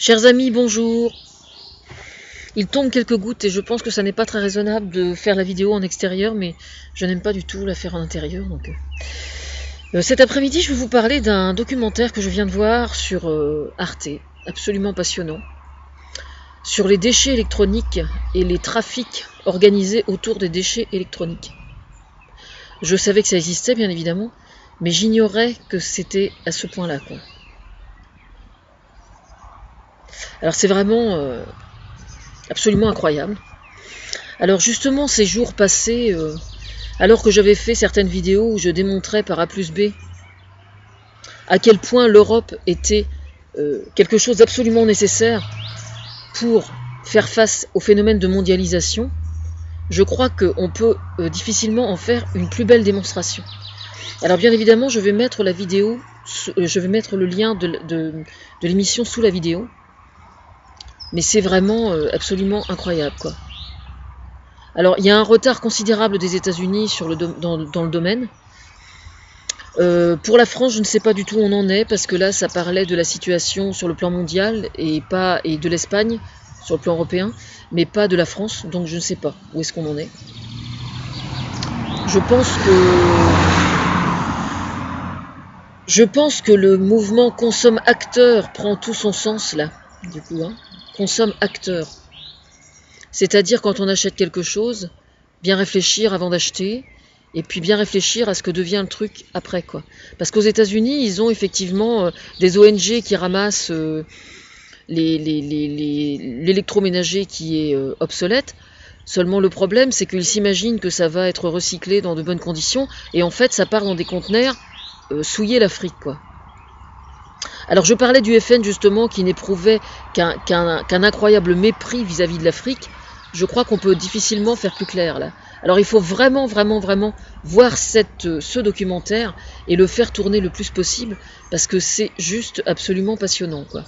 Chers amis, bonjour. Il tombe quelques gouttes et je pense que ça n'est pas très raisonnable de faire la vidéo en extérieur, mais je n'aime pas du tout la faire en intérieur. Cet après-midi, je vais vous parler d'un documentaire que je viens de voir sur Arte, absolument passionnant, sur les déchets électroniques et les trafics organisés autour des déchets électroniques. Je savais que ça existait, bien évidemment, mais j'ignorais que c'était à ce point-là, quoi. Alors c'est vraiment absolument incroyable. Alors justement, ces jours passés, alors que j'avais fait certaines vidéos où je démontrais par A plus B à quel point l'Europe était quelque chose d'absolument nécessaire pour faire face au phénomène de mondialisation, je crois qu'on peut difficilement en faire une plus belle démonstration. Alors bien évidemment, je vais mettre la vidéo, je vais mettre le lien de l'émission sous la vidéo, mais c'est vraiment absolument incroyable, quoi. Alors, il y a un retard considérable des États-Unis dans le domaine. Pour la France, je ne sais pas du tout où on en est, parce que là, ça parlait de la situation sur le plan mondial et de l'Espagne sur le plan européen, mais pas de la France, donc je ne sais pas où est-ce qu'on en est. Je pense que le mouvement consomme-acteur prend tout son sens là, du coup, hein. Consomme-acteur. C'est-à-dire quand on achète quelque chose, bien réfléchir avant d'acheter, et puis bien réfléchir à ce que devient le truc après, quoi. Parce qu'aux États-Unis, ils ont effectivement des ONG qui ramassent l'électroménager qui est obsolète. Seulement le problème, c'est qu'ils s'imaginent que ça va être recyclé dans de bonnes conditions, et en fait, ça part dans des conteneurs souiller l'Afrique, quoi. Alors je parlais du FN justement qui n'éprouvait qu'un incroyable mépris vis-à-vis de l'Afrique. Je crois qu'on peut difficilement faire plus clair là. Alors il faut vraiment voir ce documentaire et le faire tourner le plus possible parce que c'est juste absolument passionnant, quoi.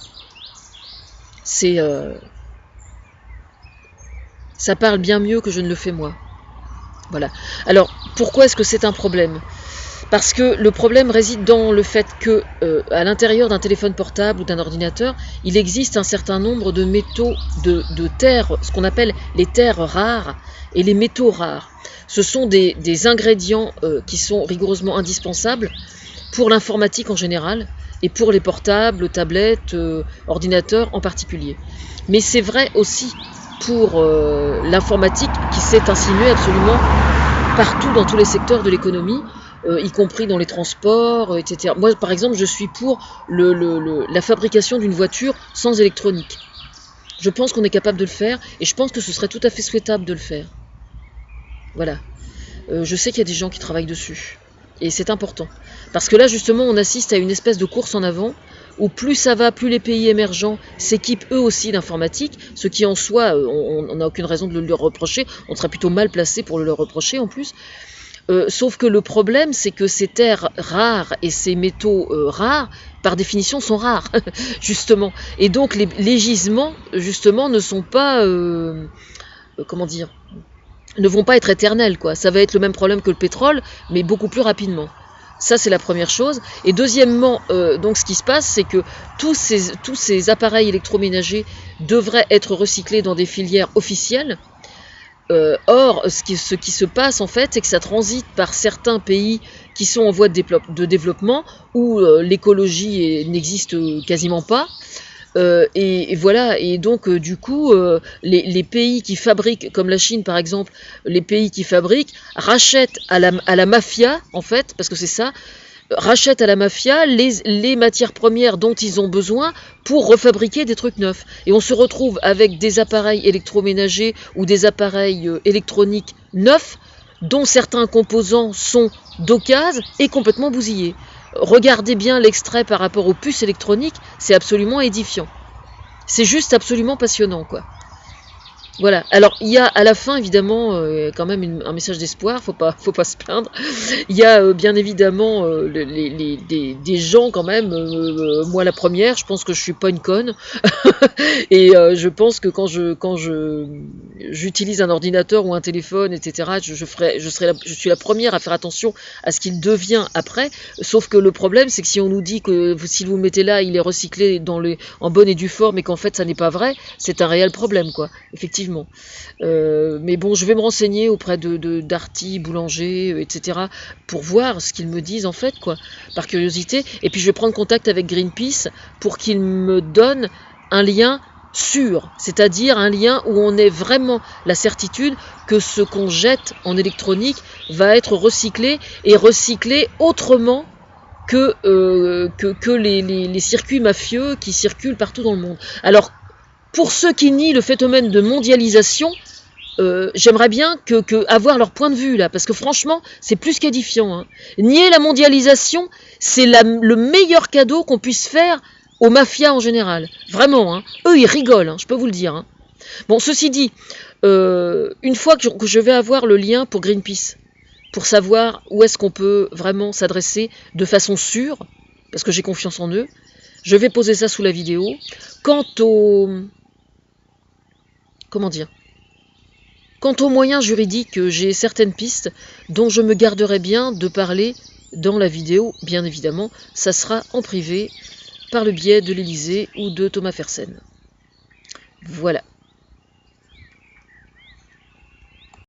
Ça parle bien mieux que je ne le fais moi. Voilà. Alors pourquoi est-ce que c'est un problème ? Parce que le problème réside dans le fait que, à l'intérieur d'un téléphone portable ou d'un ordinateur, il existe un certain nombre de métaux, de terres, ce qu'on appelle les terres rares et les métaux rares. Ce sont des ingrédients qui sont rigoureusement indispensables pour l'informatique en général et pour les portables, tablettes, ordinateurs en particulier. Mais c'est vrai aussi pour l'informatique qui s'est insinuée absolument partout dans tous les secteurs de l'économie. Y compris dans les transports, etc. Moi, par exemple, je suis pour la fabrication d'une voiture sans électronique. Je pense qu'on est capable de le faire, et je pense que ce serait tout à fait souhaitable de le faire. Voilà. Je sais qu'il y a des gens qui travaillent dessus, et c'est important. Parce que là, justement, on assiste à une espèce de course en avant, où plus ça va, plus les pays émergents s'équipent eux aussi d'informatique, ce qui en soi, on n'a aucune raison de le leur reprocher, on serait plutôt mal placé pour le leur reprocher en plus. Sauf que le problème, c'est que ces terres rares et ces métaux rares, par définition, sont rares, justement. Et donc, les gisements, justement, ne sont pas... comment dire ? Ne vont pas être éternels, quoi. Ça va être le même problème que le pétrole, mais beaucoup plus rapidement. Ça, c'est la première chose. Et deuxièmement, donc, ce qui se passe, c'est que tous ces appareils électroménagers devraient être recyclés dans des filières officielles. Or, ce qui se passe en fait, c'est que ça transite par certains pays qui sont en voie de développement où l'écologie n'existe quasiment pas. Et voilà, et donc du coup, les pays qui fabriquent, comme la Chine par exemple, les pays qui fabriquent rachètent à la mafia, en fait, parce que c'est ça, rachètent à la mafia les matières premières dont ils ont besoin pour refabriquer des trucs neufs. Et on se retrouve avec des appareils électroménagers ou des appareils électroniques neufs dont certains composants sont d'occasion et complètement bousillés. Regardez bien l'extrait par rapport aux puces électroniques, c'est absolument édifiant. C'est juste absolument passionnant, quoi. Voilà. Alors, il y a à la fin, évidemment, quand même un message d'espoir, faut pas se plaindre. Il y a bien évidemment des gens quand même, moi la première, je pense que je suis pas une conne. Et je pense que j'utilise un ordinateur ou un téléphone, etc., je suis la première à faire attention à ce qu'il devient après. Sauf que le problème, c'est que si on nous dit que si vous le mettez là, il est recyclé en bonne et due forme, et qu'en fait ça n'est pas vrai, c'est un réel problème, quoi. Effectivement. Mais bon, je vais me renseigner auprès de Darty, Boulanger, etc., pour voir ce qu'ils me disent en fait, quoi, par curiosité. Et puis je vais prendre contact avec Greenpeace pour qu'ils me donnent un lien sûr, c'est-à-dire un lien où on ait vraiment la certitude que ce qu'on jette en électronique va être recyclé, et recyclé autrement que les circuits mafieux qui circulent partout dans le monde. Alors, pour ceux qui nient le phénomène de mondialisation, j'aimerais bien avoir leur point de vue là, parce que franchement, c'est plus qu'édifiant. Hein. Nier la mondialisation, c'est le meilleur cadeau qu'on puisse faire aux mafias en général. Vraiment, hein. Eux, ils rigolent, hein, je peux vous le dire. Hein. Bon, ceci dit, une fois que je vais avoir le lien pour Greenpeace, pour savoir où est-ce qu'on peut vraiment s'adresser de façon sûre, parce que j'ai confiance en eux, je vais poser ça sous la vidéo. Quant aux moyens juridiques, j'ai certaines pistes dont je me garderai bien de parler dans la vidéo. Bien évidemment, ça sera en privé par le biais de l'Élysée ou de Thomas Fersen. Voilà.